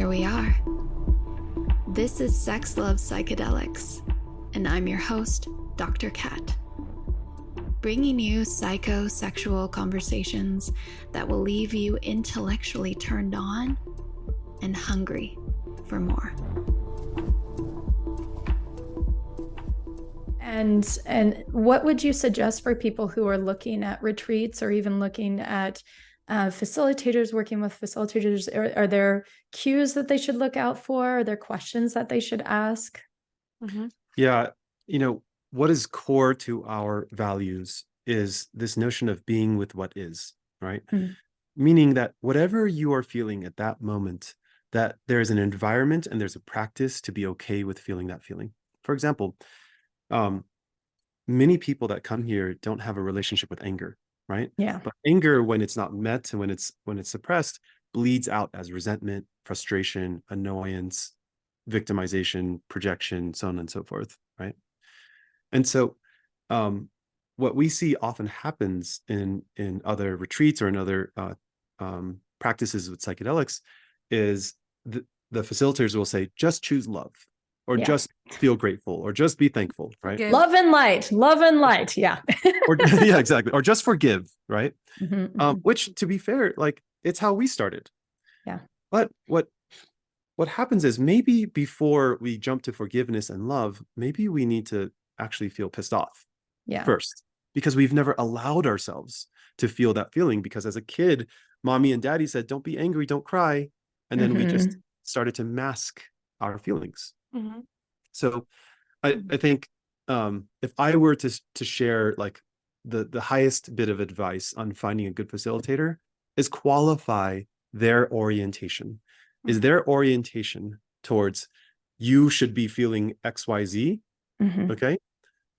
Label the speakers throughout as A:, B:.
A: here we are. This is S.x Love Psych3delics, and I'm your host, Dr. Kat, bringing you psychosexual conversations that will leave you intellectually turned on and hungry for more.
B: And what would you suggest for people who are looking at retreats or even looking at facilitators, working with facilitators? Are there cues that they should look out for? Are there questions that they should ask?
C: Mm-hmm. Yeah, what is core to our values is this notion of being with what is, right? Mm. Meaning that whatever you are feeling at that moment, that there's an environment and there's a practice to be okay with feeling that feeling. For example, many people that come here don't have a relationship with anger, right?
B: Yeah.
C: But anger, when it's not met and when it's suppressed, bleeds out as resentment, frustration, annoyance, victimization, projection, so on and so forth, right? And so what we see often happens in other retreats or in other practices with psychedelics is the facilitators will say, just choose love, or just feel grateful, or just be thankful, right?
B: Love and light. Yeah.
C: Or yeah, exactly. Or just forgive, right? Mm-hmm. Which, to be fair, like, it's how we started.
B: Yeah.
C: But what happens is, maybe before we jump to forgiveness and love, maybe we need to actually feel pissed off first, because we've never allowed ourselves to feel that feeling, because as a kid, mommy and daddy said, don't be angry, don't cry. And then we just started to mask our feelings. Mm-hmm. So I think if I were to share like the highest bit of advice on finding a good facilitator, is qualify their orientation. Is their orientation towards you should be feeling XYZ? Mm-hmm. Okay.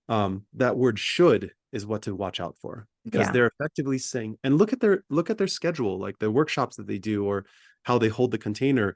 C: That word should is what to watch out for, because they're effectively saying, and look at their schedule, like the workshops that they do or how they hold the container.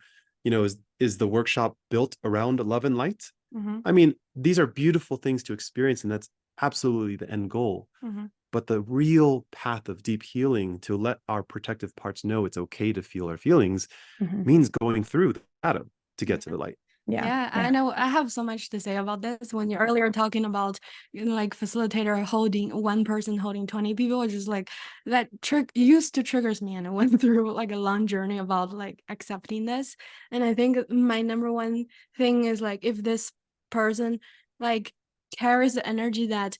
C: Is the workshop built around love and light? Mm-hmm. I mean, these are beautiful things to experience, and that's absolutely the end goal. Mm-hmm. But the real path of deep healing, to let our protective parts know it's okay to feel our feelings, means going through the shadow to get to the light.
D: Yeah, I know. I have so much to say about this. When you're earlier talking about, like, facilitator holding one person holding 20 people, it's just like that used to triggers me, and I went through like a long journey about like accepting this. And I think my number one thing is, like, if this person like carries the energy that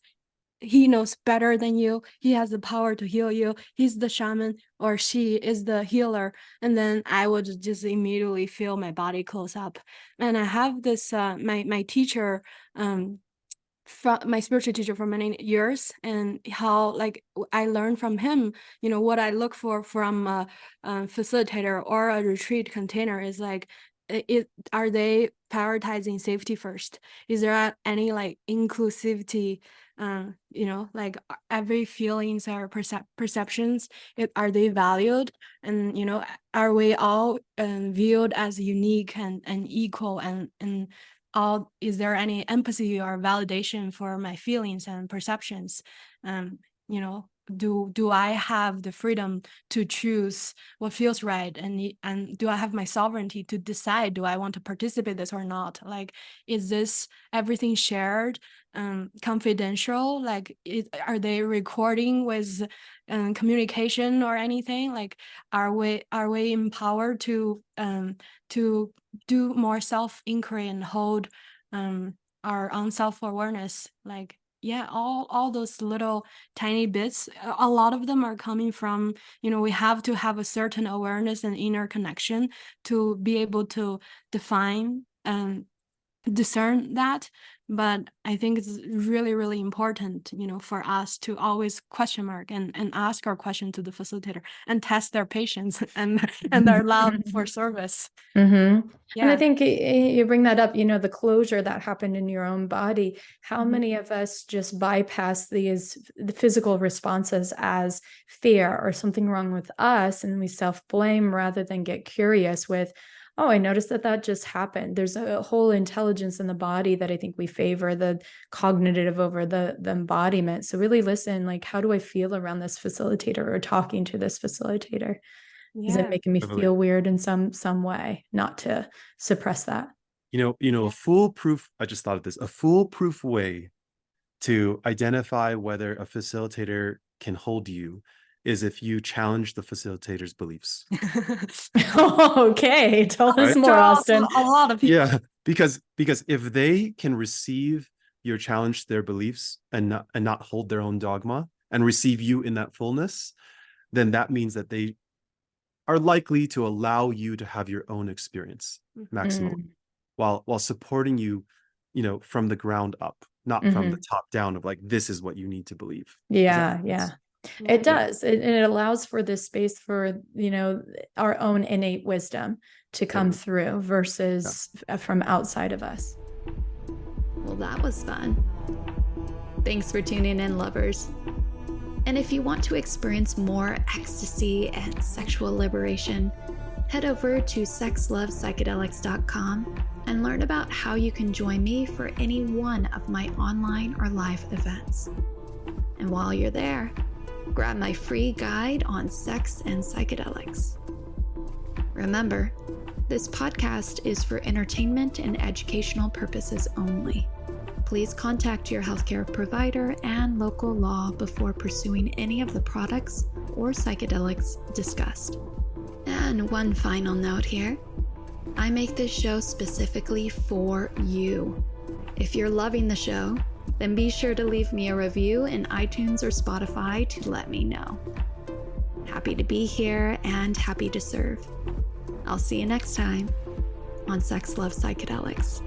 D: he knows better than you, he has the power to heal you, he's the shaman or she is the healer, and then I would just immediately feel my body close up. And I have this my teacher, my spiritual teacher for many years, and how, like, I learned from him, what I look for from a facilitator or a retreat container is, like, are they prioritizing safety first? Is there any like inclusivity? Like, every feelings or perceptions, are they valued? And are we all viewed as unique and equal, and all, is there any empathy or validation for my feelings and perceptions? Do I have the freedom to choose what feels right, and do I have my sovereignty to decide, do I want to participate this or not? Like, is this everything shared, confidential? Like, are they recording with communication or anything? Like, are we empowered to do more self-inquiry and hold our own self-awareness? Like, all those little tiny bits, a lot of them are coming from, we have to have a certain awareness and inner connection to be able to define and discern that. But I think it's really, really important, for us to always question mark and ask our question to the facilitator and test their patience and their love for service.
B: Mm-hmm. Yeah. And I think you bring that up, the closure that happened in your own body. How many of us just bypass the physical responses as fear or something wrong with us, and we self-blame rather than get curious with, oh, I noticed that just happened. There's a whole intelligence in the body that I think we favor, the cognitive over the embodiment. So really listen, like, how do I feel around this facilitator or talking to this facilitator? Is it making me feel weird in some way? Not to suppress that.
C: A foolproof, I just thought of this, a foolproof way to identify whether a facilitator can hold you is if you challenge the facilitator's beliefs.
B: Okay, tell us more, Austin.
D: A lot of people.
C: Yeah, because if they can receive your challenge to their beliefs and not hold their own dogma and receive you in that fullness, then that means that they are likely to allow you to have your own experience maximally, while supporting you, from the ground up, not from the top down of like, this is what you need to believe.
B: Yeah. It does. It allows for this space for, our own innate wisdom to come through versus from outside of us.
A: Well, that was fun. Thanks for tuning in, lovers. And if you want to experience more ecstasy and sexual liberation, head over to s.xlovepsychedelics.com and learn about how you can join me for any one of my online or live events. And while you're there, grab my free guide on sex and psychedelics. Remember, this podcast is for entertainment and educational purposes only. Please contact your healthcare provider and local law before pursuing any of the products or psychedelics discussed. And one final note here. I make this show specifically for you. If you're loving the show, then be sure to leave me a review in iTunes or Spotify to let me know. Happy to be here and happy to serve. I'll see you next time on S.x Love Psychedelics.